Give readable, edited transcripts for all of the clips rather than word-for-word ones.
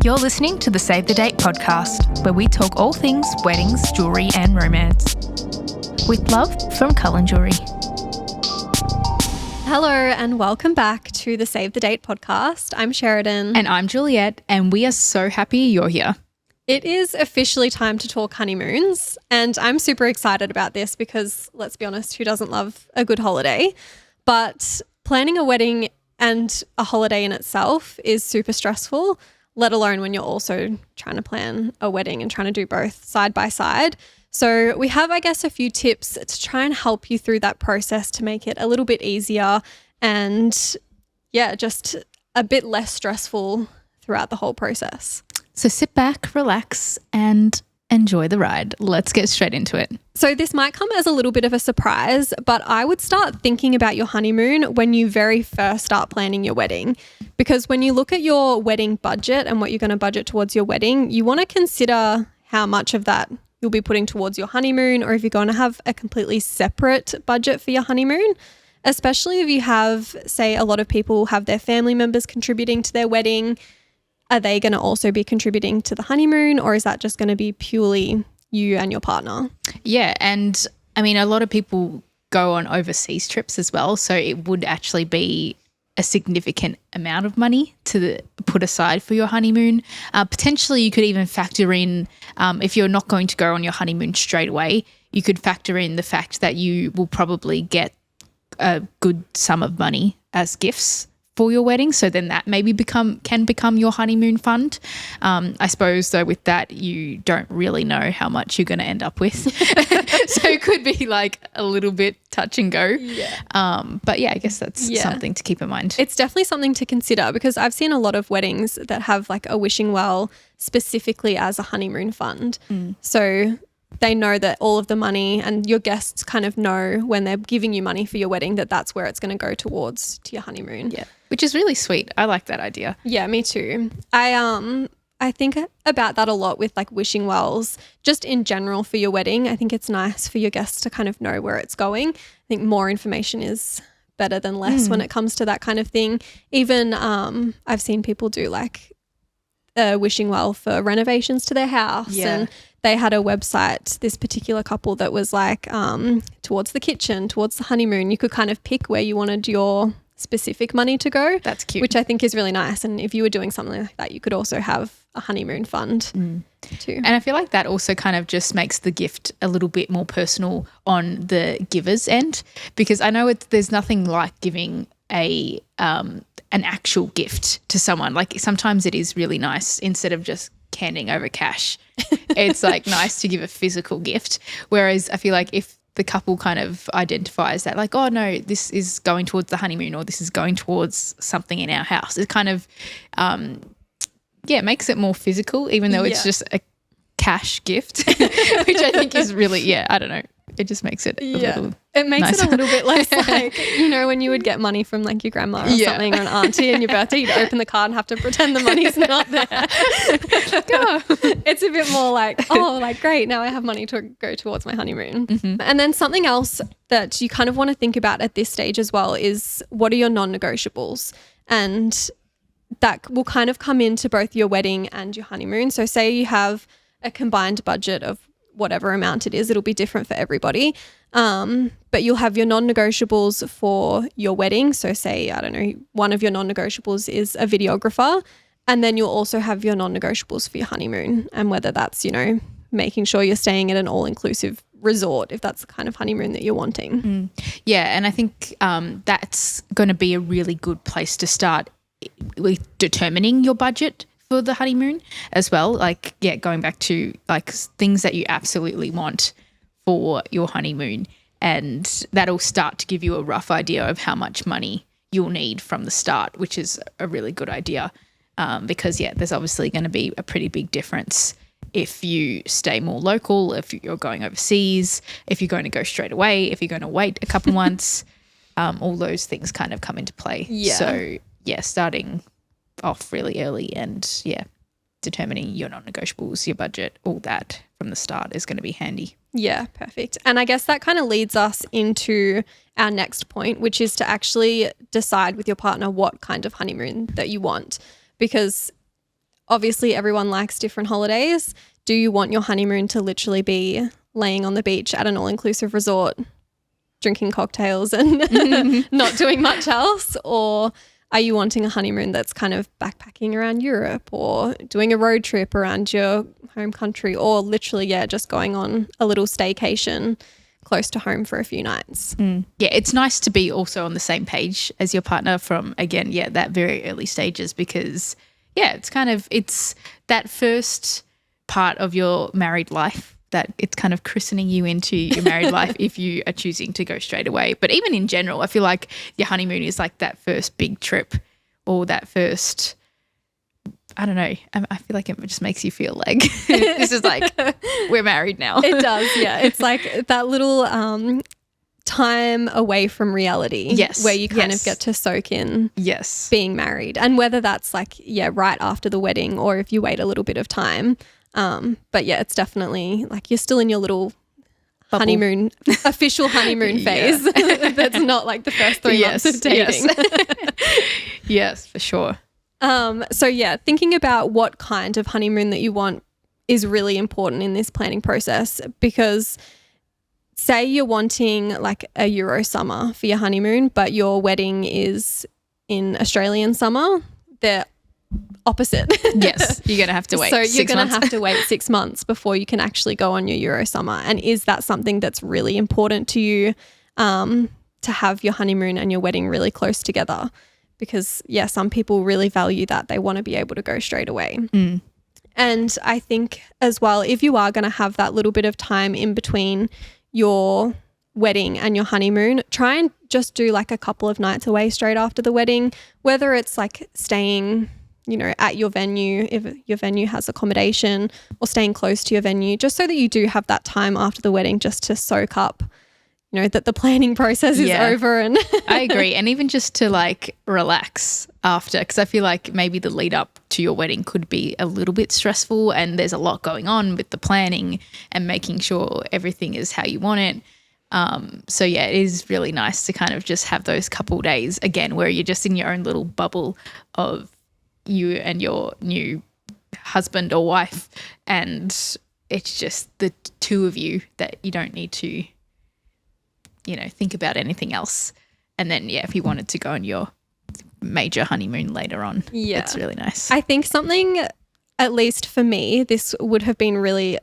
You're listening to the Save the Date podcast, where we talk all things weddings, jewellery and romance. With love from Cullen Jewellery. Hello and welcome back to the Save the Date podcast. I'm Sheridan. And I'm Juliette, and we are so happy you're here. It is officially time to talk honeymoons, and I'm super excited about this because, let's be honest, who doesn't love a good holiday? But planning a wedding and a holiday in itself is super stressful, let alone when you're also trying to plan a wedding and trying to do both side by side. So we have, I guess, a few tips to try and help you through that process to make it a little bit easier and, just a bit less stressful throughout the whole process. So sit back, relax, and enjoy the ride. Let's get straight into it. So this might come as a little bit of a surprise, but I would start thinking about your honeymoon when you very first start planning your wedding. Because when you look at your wedding budget and what you're going to budget towards your wedding, you want to consider how much of that you'll be putting towards your honeymoon, or if you're going to have a completely separate budget for your honeymoon, especially if you have, say, a lot of people have their family members contributing to their wedding. Are they going to also be contributing to the honeymoon, or is that just going to be purely you and your partner? Yeah, and I mean, a lot of people go on overseas trips as well, so it would actually be a significant amount of money to put aside for your honeymoon. Potentially you could even factor in, if you're not going to go on your honeymoon straight away, you could factor in the fact that you will probably get a good sum of money as gifts for your wedding. So then that maybe can become your honeymoon fund. I suppose though with that you don't really know how much you're going to end up with. So it could be like a little bit touch and go. Yeah. But yeah, I guess that's something to keep in mind. It's definitely something to consider because I've seen a lot of weddings that have like a wishing well specifically as a honeymoon fund. So they know that all of the money, and your guests kind of know when they're giving you money for your wedding that that's where it's going to go towards to your honeymoon. Yeah, which is really sweet. I like that idea. Yeah, me too. I think about that a lot with like wishing wells, just in general for your wedding. I think it's nice for your guests to kind of know where it's going. I think more information is better than less when it comes to that kind of thing. Even I've seen people do like a wishing well for renovations to their house, and they had a website, this particular couple, that was like towards the kitchen, towards the honeymoon. You could kind of pick where you wanted your specific money to go. That's cute. Which I think is really nice. And if you were doing something like that, you could also have a honeymoon fund too. And I feel like that also kind of just makes the gift a little bit more personal on the giver's end, because I know there's nothing like giving an actual gift to someone. Like sometimes it is really nice, instead of just handing over cash, it's like nice to give a physical gift. Whereas I feel like if the couple kind of identifies that like, oh no, this is going towards the honeymoon, or this is going towards something in our house, it kind of it makes it more physical, even though it's just a cash gift, which I think is really, I don't know, it just makes it a little it makes nicer. it a little bit less like, when you would get money from like your grandma or something, or an auntie on your birthday, you'd open the card and have to pretend the money's not there. It's a bit more like, oh, like great, now I have money to go towards my honeymoon. And then something else that you kind of want to think about at this stage as well is, what are your non-negotiables? And that will kind of come into both your wedding and your honeymoon. So say you have a combined budget of whatever amount it is, it'll be different for everybody. But you'll have your non-negotiables for your wedding. So say, I don't know, one of your non-negotiables is a videographer, and then you'll also have your non-negotiables for your honeymoon, and whether that's, making sure you're staying at an all-inclusive resort, if that's the kind of honeymoon that you're wanting. Yeah, and I think that's going to be a really good place to start with determining your budget for the honeymoon as well. Like, going back to like things that you absolutely want for your honeymoon, and that'll start to give you a rough idea of how much money you'll need from the start, which is a really good idea, because there's obviously going to be a pretty big difference if you stay more local, if you're going overseas, if you're going to go straight away, if you're going to wait a couple months, all those things kind of come into play. So starting off really early and determining your non-negotiables, your budget, all that from the start is going to be handy. Yeah, perfect. And I guess that kind of leads us into our next point, which is to actually decide with your partner what kind of honeymoon that you want. Because obviously everyone likes different holidays. Do you want your honeymoon to literally be laying on the beach at an all-inclusive resort, drinking cocktails and not doing much else? Or are you wanting a honeymoon that's kind of backpacking around Europe or doing a road trip around your home country, or literally, just going on a little staycation close to home for a few nights? Yeah, it's nice to be also on the same page as your partner from, again, that very early stages, because, it's that first part of your married life that it's kind of christening you into your married life if you are choosing to go straight away. But even in general, I feel like your honeymoon is like that first big trip, or that first, I don't know, I feel like it just makes you feel like this is like, we're married now. It does, yeah. It's like that little time away from reality. Yes. Where you kind of get to soak in being married. And whether that's like, right after the wedding or if you wait a little bit of time. But yeah, it's definitely like you're still in your little bubble. Honeymoon, official honeymoon phase. That's not like the first 3 months of dating. Yes, for sure. So yeah, thinking about what kind of honeymoon that you want is really important in this planning process, because say you're wanting like a Euro summer for your honeymoon, but your wedding is in Australian summer, they're opposite. Yes, you're going to have to wait. So you're going to 6 months. have to wait 6 months before you can actually go on your Euro summer. And is that something that's really important to you, to have your honeymoon and your wedding really close together? Because some people really value that. They want to be able to go straight away. And I think as well, if you are going to have that little bit of time in between your wedding and your honeymoon, try and just do like a couple of nights away straight after the wedding, whether it's like staying, at your venue, if your venue has accommodation, or staying close to your venue, just so that you do have that time after the wedding just to soak up, that the planning process is over. And I agree. And even just to like relax after, because I feel like maybe the lead up to your wedding could be a little bit stressful, and there's a lot going on with the planning and making sure everything is how you want it. So it is really nice to kind of just have those couple days again where you're just in your own little bubble of you and your new husband or wife, and it's just the two of you that you don't need to think about anything else. And then if you wanted to go on your major honeymoon later on, it's really nice. I think something, at least for me, this would have been really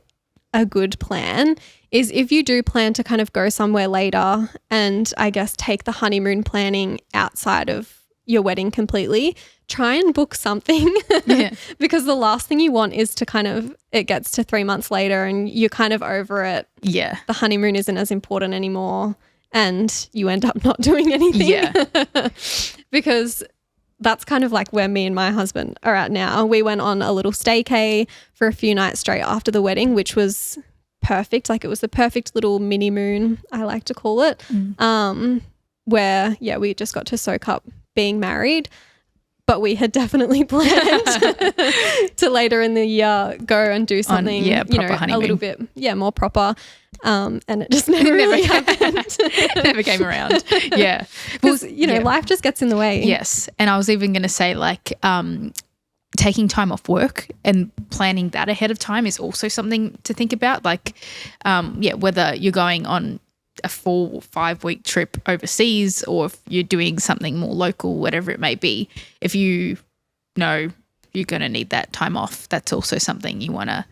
a good plan, is if you do plan to kind of go somewhere later and I guess take the honeymoon planning outside of your wedding completely, try and book something. Because the last thing you want is to kind of, it gets to 3 months later and you're kind of over it. The honeymoon isn't as important anymore and you end up not doing anything. Because that's kind of like where me and my husband are at now. We went on a little staycay for a few nights straight after the wedding, which was perfect. Like it was the perfect little mini moon, I like to call it, where we just got to soak up being married. But we had definitely planned to later in the year go and do something, honeymoon. a little bit, more proper. And it just never really happened. Never came around. Because, life just gets in the way. Yes. And I was even going to say like taking time off work and planning that ahead of time is also something to think about. Like, whether you're going on a 4 or 5 week trip overseas, or if you're doing something more local, whatever it may be, if you know you're going to need that time off, that's also something you want to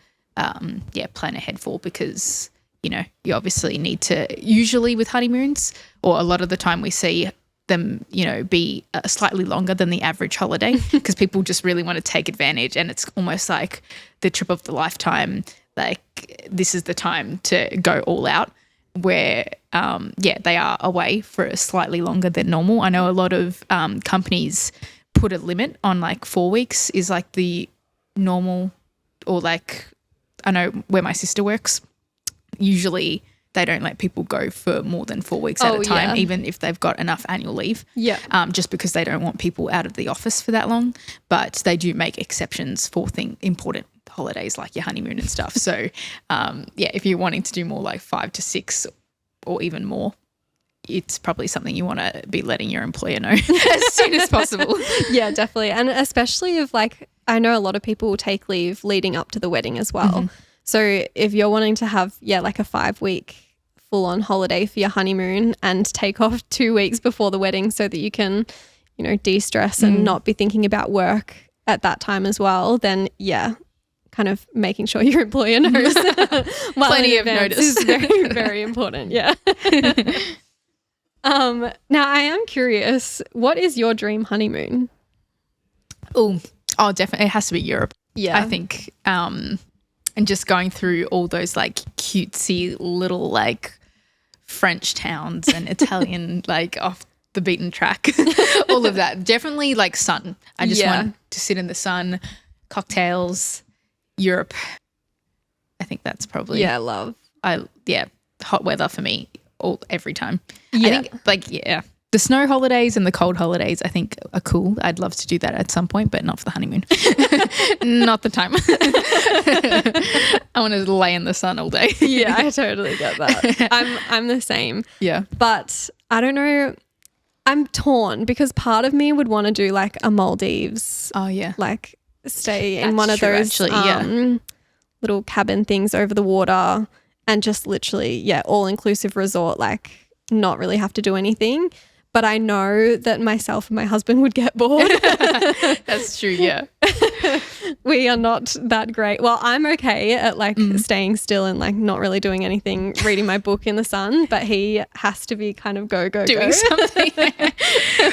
plan ahead for, because you obviously need to, usually with honeymoons, or a lot of the time we see them be slightly longer than the average holiday, because people just really want to take advantage, and it's almost like the trip of the lifetime. Like this is the time to go all out, where they are away for slightly longer than normal. I know a lot of companies put a limit on like 4 weeks is like the normal, or like I know where my sister works, usually they don't let people go for more than 4 weeks at a time, even if they've got enough annual leave, just because they don't want people out of the office for that long. But they do make exceptions for important holidays like your honeymoon and stuff. So if you're wanting to do more like 5 to 6 or even more, it's probably something you want to be letting your employer know as soon as possible. Yeah, definitely. And especially if like, I know a lot of people will take leave leading up to the wedding as well. So if you're wanting to have, like a 5-week full on holiday for your honeymoon and take off 2 weeks before the wedding so that you can, de-stress and not be thinking about work at that time as well, then kind of making sure your employer knows Plenty of notice is very, very important. Yeah. Now I am curious, what is your dream honeymoon? Oh, definitely. It has to be Europe. Yeah. I think, and just going through all those like cutesy little like French towns and Italian, like off the beaten track, all of that. Definitely like sun. I just want to sit in the sun, cocktails, Europe. I think that's probably love. Hot weather for me every time. Yeah. I think the snow holidays and the cold holidays I think are cool. I'd love to do that at some point, but not for the honeymoon. Not the time. I want to lay in the sun all day. Yeah, I totally get that. I'm the same. Yeah. But I don't know. I'm torn because part of me would want to do like a Maldives. Oh yeah. Like stay in That's one of true, those actually, little cabin things over the water and just literally, all-inclusive resort, like not really have to do anything. But I know that myself and my husband would get bored. That's true, yeah. We are not that great. Well, I'm okay at like staying still and like not really doing anything, reading my book in the sun, but he has to be kind of doing something.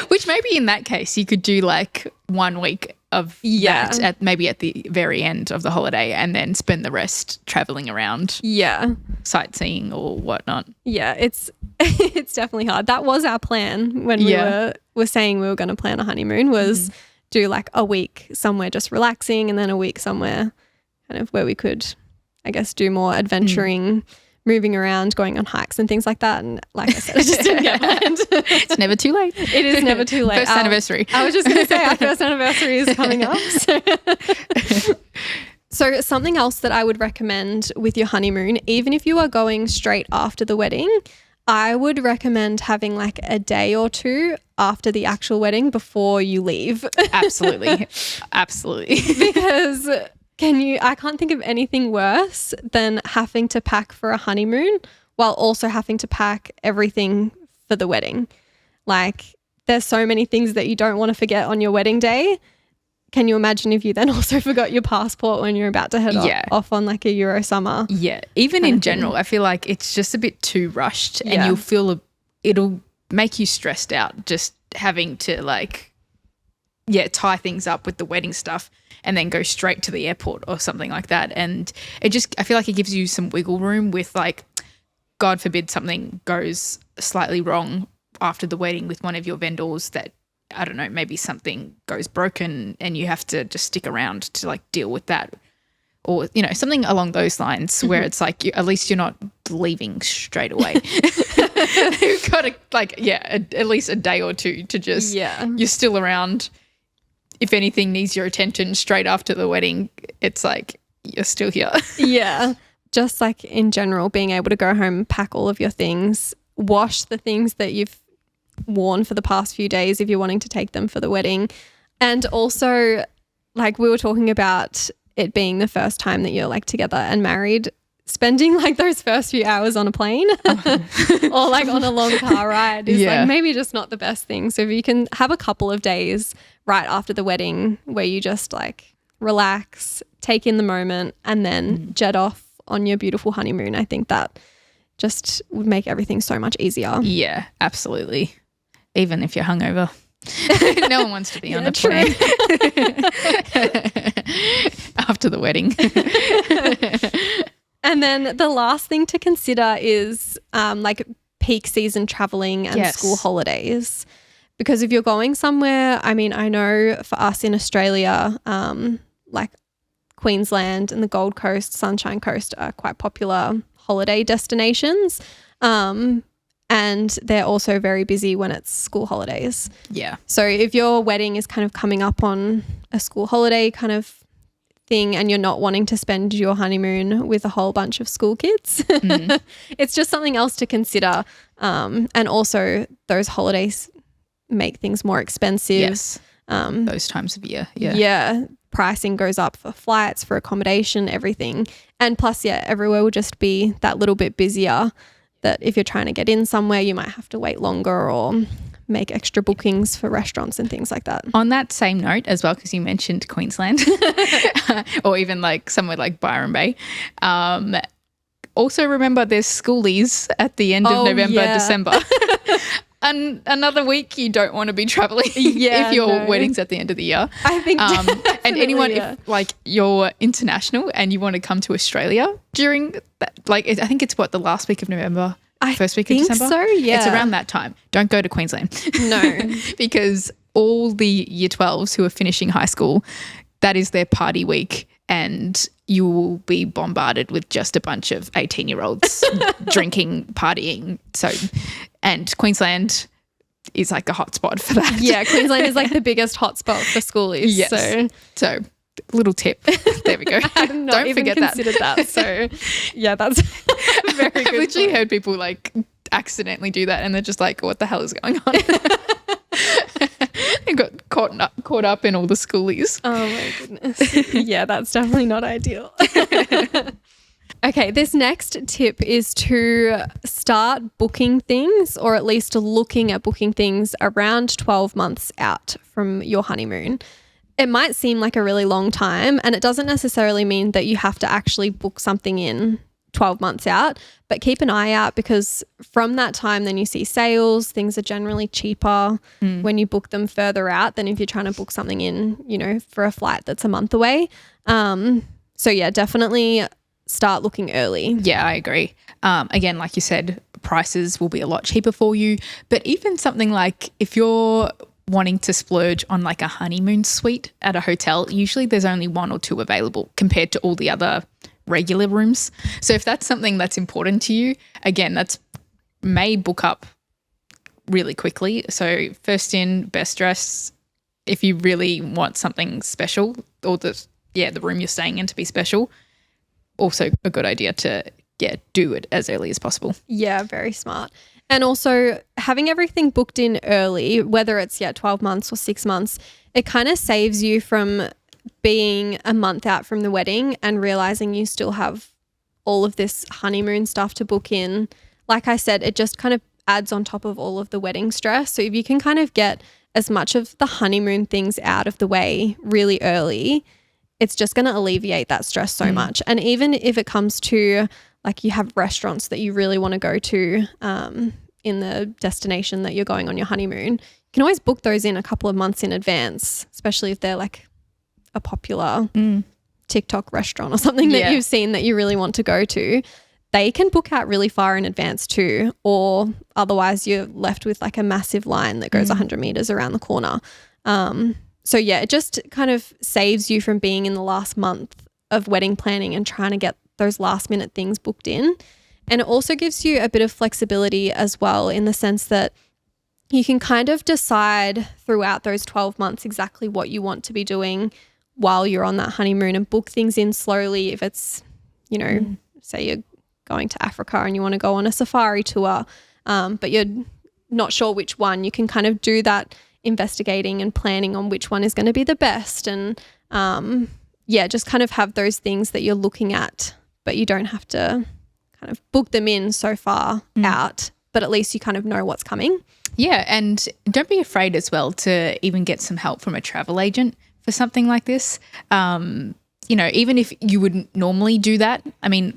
Which maybe in that case you could do like 1 week of that maybe at the very end of the holiday and then spend the rest traveling around. Yeah. Sightseeing or whatnot. Yeah, it's definitely hard. That was our plan when we were saying we were going to plan a honeymoon was do like a week somewhere just relaxing and then a week somewhere kind of where we could, I guess, do more adventuring, moving around, going on hikes and things like that. And like I said, it just didn't get planned. It's never too late. It is never too late. First anniversary. I was just going to say our first anniversary is coming up. So something else that I would recommend with your honeymoon, even if you are going straight after the wedding, I would recommend having like a day or two after the actual wedding before you leave. Absolutely. Absolutely. Because I can't think of anything worse than having to pack for a honeymoon while also having to pack everything for the wedding. Like there's so many things that you don't want to forget on your wedding day. Can you imagine if you then also forgot your passport when you're about to head off on like a Euro summer? Yeah. Even in general, I feel like it's just a bit too rushed and you'll feel it'll make you stressed out just having to like, tie things up with the wedding stuff and then go straight to the airport or something like that. And I feel like it gives you some wiggle room with like, God forbid something goes slightly wrong after the wedding with one of your vendors that, I don't know, maybe something goes broken and you have to just stick around to like deal with that or, something along those lines where it's like at least you're not leaving straight away. You've got to at least a day or two to just, you're still around. If anything needs your attention straight after the wedding, it's like you're still here. Yeah. Just like in general, being able to go home, pack all of your things, wash the things that you've worn for the past few days if you're wanting to take them for the wedding. And also, like we were talking about it being the first time that you're like together and married, spending like those first few hours on a plane or like on a long car ride is like maybe just not the best thing. So if you can have a couple of days right after the wedding where you just like relax, take in the moment and then jet off on your beautiful honeymoon, I think that just would make everything so much easier. Yeah, absolutely. Even if you're hungover. No one wants to be on a plane after the wedding. And then the last thing to consider is like peak season traveling and school holidays. Because if you're going somewhere, I mean, I know for us in Australia, like Queensland and the Gold Coast, Sunshine Coast are quite popular holiday destinations. And they're also very busy when it's school holidays. Yeah. So if your wedding is kind of coming up on a school holiday kind of thing and you're not wanting to spend your honeymoon with a whole bunch of school kids, it's just something else to consider. And also those holidays make things more expensive. Yes. those times of year. Yeah. Pricing goes up for flights, for accommodation, everything. And plus, everywhere will just be that little bit busier, that if you're trying to get in somewhere, you might have to wait longer or make extra bookings for restaurants and things like that. On that same note as well, because you mentioned Queensland or even like somewhere like Byron Bay, also remember there's schoolies at the end of November, December. And another week you don't want to be traveling if your wedding's at the end of the year. I think and anyone if like you're international and you want to come to Australia during that, like I think it's the last week of November, first week of December. So yeah, it's around that time. Don't go to Queensland. No. Because all the year 12s who are finishing high school, that is their party week, and you will be bombarded with just a bunch of 18-year-olds drinking, partying. So, and Queensland is like a hotspot for that. Yeah, Queensland is like the biggest hotspot for schoolies. Yes. So little tip. There we go. Don't forget that. So yeah, that's very good. I've literally heard people like accidentally do that and they're just like, what the hell is going on? And got caught up in all the schoolies. Oh my goodness. Yeah, that's definitely not ideal. Okay, this next tip is to start booking things, or at least looking at booking things around 12 months out from your honeymoon. It might seem like a really long time, and it doesn't necessarily mean that you have to actually book something in 12 months out, but keep an eye out, because from that time then you see sales. Things are generally cheaper when you book them further out than if you're trying to book something in, for a flight that's a month away. So yeah, definitely start looking early. Yeah, I agree. Again, like you said, prices will be a lot cheaper for you, but even something like if you're wanting to splurge on like a honeymoon suite at a hotel, usually there's only one or two available compared to all the other regular rooms. So if that's something that's important to you, again, that's may book up really quickly. So first in, best dressed, if you really want something special, or the room you're staying in to be special, also a good idea to do it as early as possible. Yeah, very smart. And also having everything booked in early, whether it's 12 months or 6 months, it kind of saves you from being a month out from the wedding and realizing you still have all of this honeymoon stuff to book in. Like I said, it just kind of adds on top of all of the wedding stress. So if you can kind of get as much of the honeymoon things out of the way really early, it's just going to alleviate that stress so much. And even if it comes to like you have restaurants that you really want to go to in the destination that you're going on your honeymoon, you can always book those in a couple of months in advance, especially if they're like a popular TikTok restaurant or something that you've seen that you really want to go to. They can book out really far in advance too, or otherwise you're left with like a massive line that goes 100 meters around the corner. So yeah, it just kind of saves you from being in the last month of wedding planning and trying to get those last minute things booked in. And it also gives you a bit of flexibility as well, in the sense that you can kind of decide throughout those 12 months exactly what you want to be doing while you're on that honeymoon, and book things in slowly. If it's, say you're going to Africa and you want to go on a safari tour, but you're not sure which one, you can kind of do that investigating and planning on which one is going to be the best. And just kind of have those things that you're looking at, but you don't have to kind of book them in so far out, but at least you kind of know what's coming. Yeah, and don't be afraid as well to even get some help from a travel agent for something like this. Even if you wouldn't normally do that. I mean,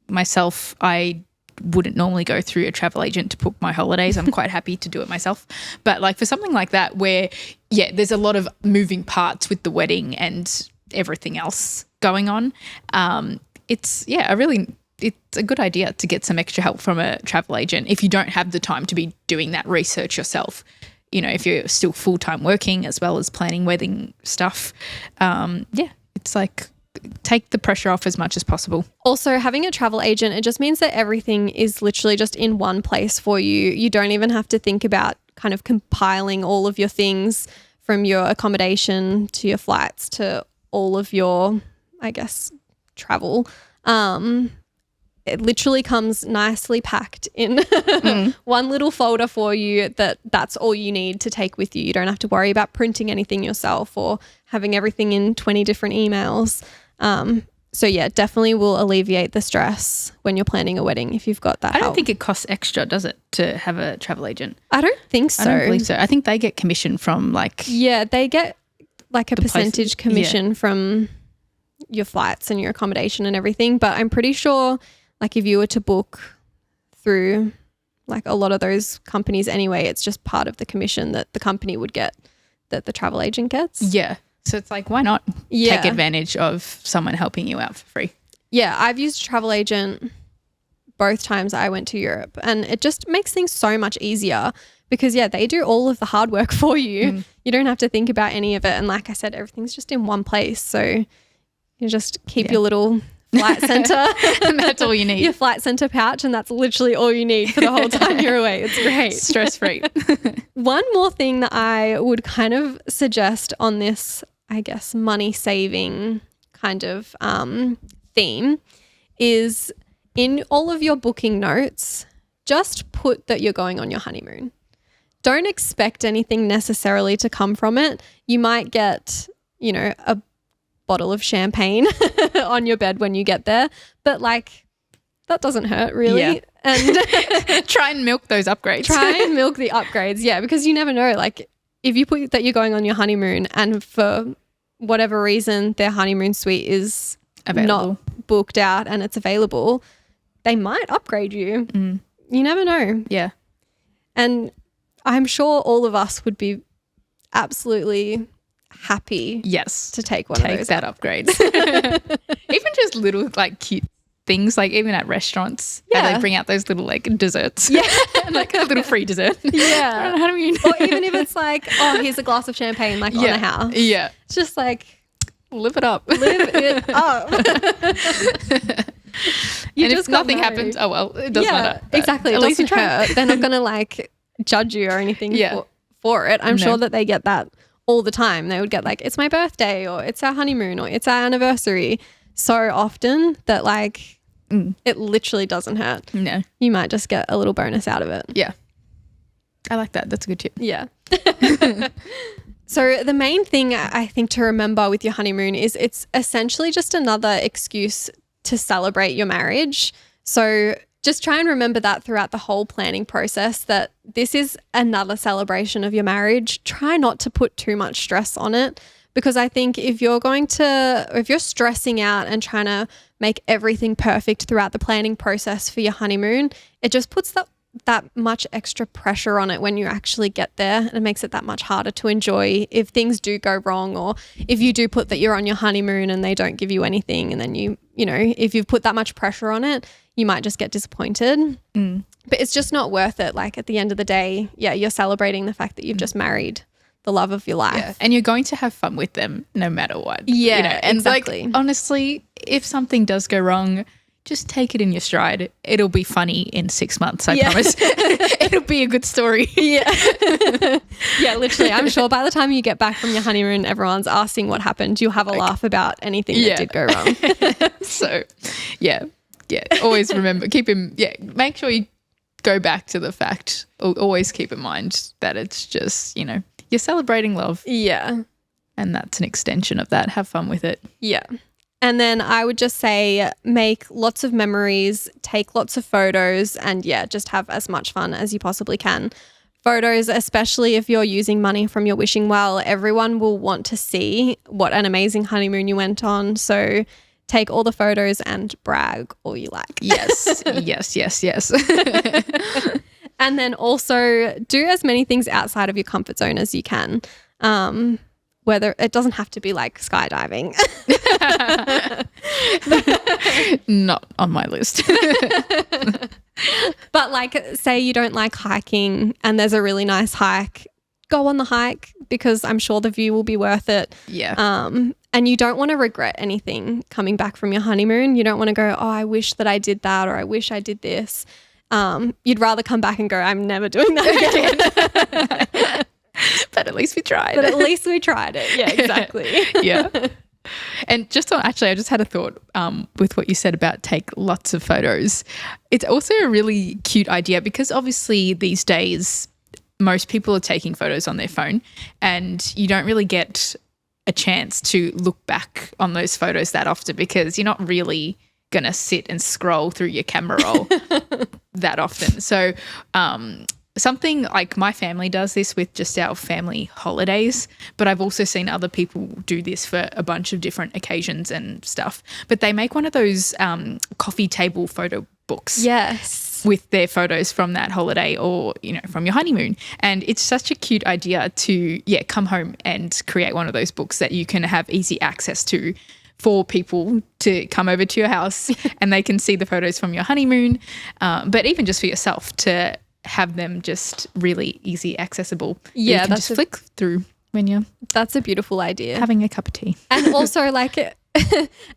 myself, I wouldn't normally go through a travel agent to book my holidays. I'm quite happy to do it myself. But like for something like that where, there's a lot of moving parts with the wedding and everything else going on, it's a good idea to get some extra help from a travel agent if you don't have the time to be doing that research yourself. If you're still full-time working as well as planning wedding stuff, it's like take the pressure off as much as possible. Also, having a travel agent, it just means that everything is literally just in one place for you. You don't even have to think about kind of compiling all of your things, from your accommodation to your flights to all of your, I guess, travel. it literally comes nicely packed in one little folder for you that's all you need to take with you. You don't have to worry about printing anything yourself or having everything in 20 different emails. So yeah, definitely will alleviate the stress when you're planning a wedding if you've got that I don't help. think it costs extra, does it, to have a travel agent? I don't think so. I don't believe so. I think they get commission from like... Yeah, they get like a percentage places. commission from your flights and your accommodation and everything. But I'm pretty sure like if you were to book through like a lot of those companies anyway, it's just part of the commission that the company would get that the travel agent gets. Yeah. So it's like, why not take advantage of someone helping you out for free? Yeah, I've used a travel agent both times I went to Europe, and it just makes things so much easier because, yeah, they do all of the hard work for you. You don't have to think about any of it. And like I said, everything's just in one place. So you just keep your little flight center. And that's all you need. Your flight center pouch, and that's literally all you need for the whole time you're away. It's great. Stress-free. One more thing that I would kind of suggest on this, I guess, money saving kind of theme is in all of your booking notes, just put that you're going on your honeymoon. Don't expect anything necessarily to come from it. You might get, you know, a bottle of champagne on your bed when you get there, but like that doesn't hurt really. Yeah. And try and milk those upgrades. Try and milk the upgrades. Yeah, because you never know. Like if you put that you're going on your honeymoon and for whatever reason their honeymoon suite is available, not booked out and it's available, they might upgrade you. You never know. Yeah. And I'm sure all of us would be absolutely happy to take one of those that upgrade. Even just little like cute things, like even at restaurants, they bring out those little like desserts. Yeah. Like a little free dessert. Yeah. How do you Or even if it's like, oh, here's a glass of champagne like on the house. Yeah. It's just like, live it up. Live it up. And if nothing happens, oh well, it doesn't matter. Exactly. At least you try. They're not going to like judge you or anything for it. I'm sure that they get that all the time. They would get like, it's my birthday or it's our honeymoon or it's our anniversary so often that like it literally doesn't hurt. No. You might just get a little bonus out of it. Yeah. I like that. That's a good tip. Yeah. So the main thing I think to remember with your honeymoon is it's essentially just another excuse to celebrate your marriage. So just try and remember that throughout the whole planning process, that this is another celebration of your marriage. Try not to put too much stress on it, because I think if you're stressing out and trying to make everything perfect throughout the planning process for your honeymoon, it just puts that much extra pressure on it when you actually get there, and it makes it that much harder to enjoy if things do go wrong, or if you do put that you're on your honeymoon and they don't give you anything, and then you know, if you've put that much pressure on it, you might just get disappointed. But it's just not worth it. Like at the end of the day, you're celebrating the fact that you've just married the love of your life. Yeah. And you're going to have fun with them no matter what. Yeah, you know? And exactly. like, honestly, if something does go wrong, just take it in your stride. It'll be funny in 6 months, I promise. It'll be a good story. Yeah. Yeah, literally. I'm sure by the time you get back from your honeymoon, everyone's asking what happened. You'll have a laugh about anything that did go wrong. So, yeah. Always remember, make sure you go back to the fact, always keep in mind that it's just, you know, you're celebrating love. Yeah. And that's an extension of that. Have fun with it. Yeah. And then I would just say make lots of memories, take lots of photos, and just have as much fun as you possibly can. Photos, especially if you're using money from your wishing well, everyone will want to see what an amazing honeymoon you went on. So take all the photos and brag all you like. Yes. Yes. And then also do as many things outside of your comfort zone as you can. Whether it doesn't have to be like skydiving. Not on my list. But like, say you don't like hiking and there's a really nice hike, go on the hike, because I'm sure the view will be worth it. Yeah. And you don't want to regret anything coming back from your honeymoon. You don't want to go, oh, I wish that I did that, or I wish I did this. You'd rather come back and go, I'm never doing that again. But at least we tried. But at least we tried it. Yeah, exactly. Yeah. And actually, I just had a thought with what you said about take lots of photos. It's also a really cute idea because obviously these days most people are taking photos on their phone and you don't really get a chance to look back on those photos that often because you're not really going to sit and scroll through your camera roll that often. So something like my family does this with just our family holidays, but I've also seen other people do this for a bunch of different occasions and stuff. But they make one of those coffee table photo books. Yes. With their photos from that holiday or, from your honeymoon. And it's such a cute idea to, come home and create one of those books that you can have easy access to for people to come over to your house and they can see the photos from your honeymoon. But even just for yourself to have them just really easy accessible. Yeah, you can just flick through when you're that's a beautiful idea. Having a cup of tea. And also like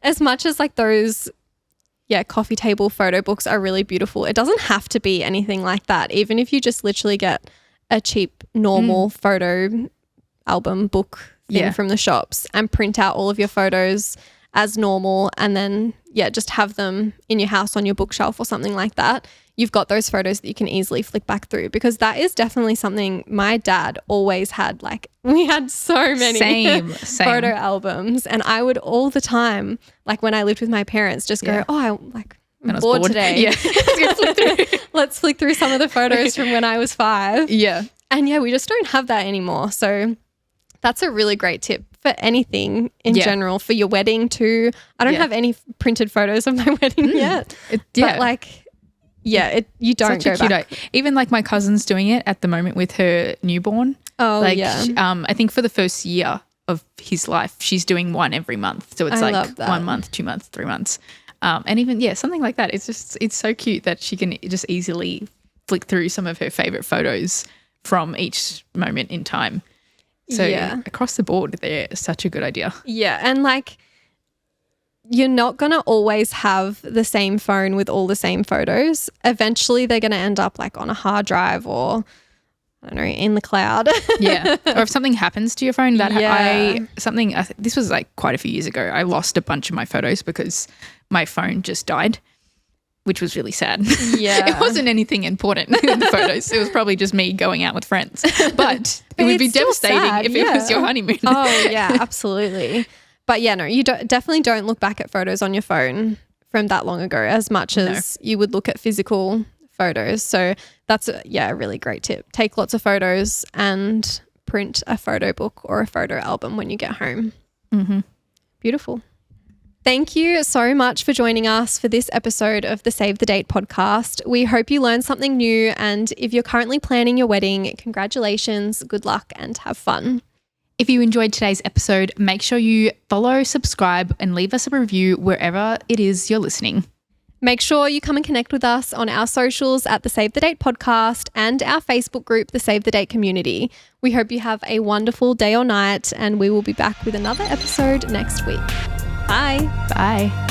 as much as like those coffee table photo books are really beautiful, it doesn't have to be anything like that. Even if you just literally get a cheap normal photo album book thing from the shops and print out all of your photos as normal and then just have them in your house on your bookshelf or something like that, you've got those photos that you can easily flick back through, because that is definitely something my dad always had. Like we had so many same. photo albums, and I would all the time, like when I lived with my parents, just go, I'm bored today. Yeah. Let's flick through some of the photos from when I was 5. Yeah. And we just don't have that anymore. So that's a really great tip for anything in general, for your wedding too. I don't have any printed photos of my wedding yet. But like, you don't go back. Even like my cousin's doing it at the moment with her newborn. Oh, I think for the first year of his life, she's doing one every month. So it's 1 month, 2 months, 3 months. And even, something like that. It's so cute that she can just easily flick through some of her favorite photos from each moment in time. So across the board, they're such a good idea. Yeah. And like, you're not going to always have the same phone with all the same photos. Eventually they're going to end up like on a hard drive or, I don't know, in the cloud. Or if something happens to your phone, this was like quite a few years ago. I lost a bunch of my photos because my phone just died, which was really sad. Yeah. It wasn't anything important in the photos. It was probably just me going out with friends. But it would be devastating if it was your honeymoon. Oh, yeah, absolutely. But you definitely don't look back at photos on your phone from that long ago as much as you would look at physical photos. So that's a really great tip. Take lots of photos and print a photo book or a photo album when you get home. Mm-hmm. Beautiful. Thank you so much for joining us for this episode of the Save the Date podcast. We hope you learned something new, and if you're currently planning your wedding, congratulations, good luck, and have fun. If you enjoyed today's episode, make sure you follow, subscribe, and leave us a review wherever it is you're listening. Make sure you come and connect with us on our socials at the Save the Date podcast and our Facebook group, the Save the Date community. We hope you have a wonderful day or night, and we will be back with another episode next week. Bye. Bye.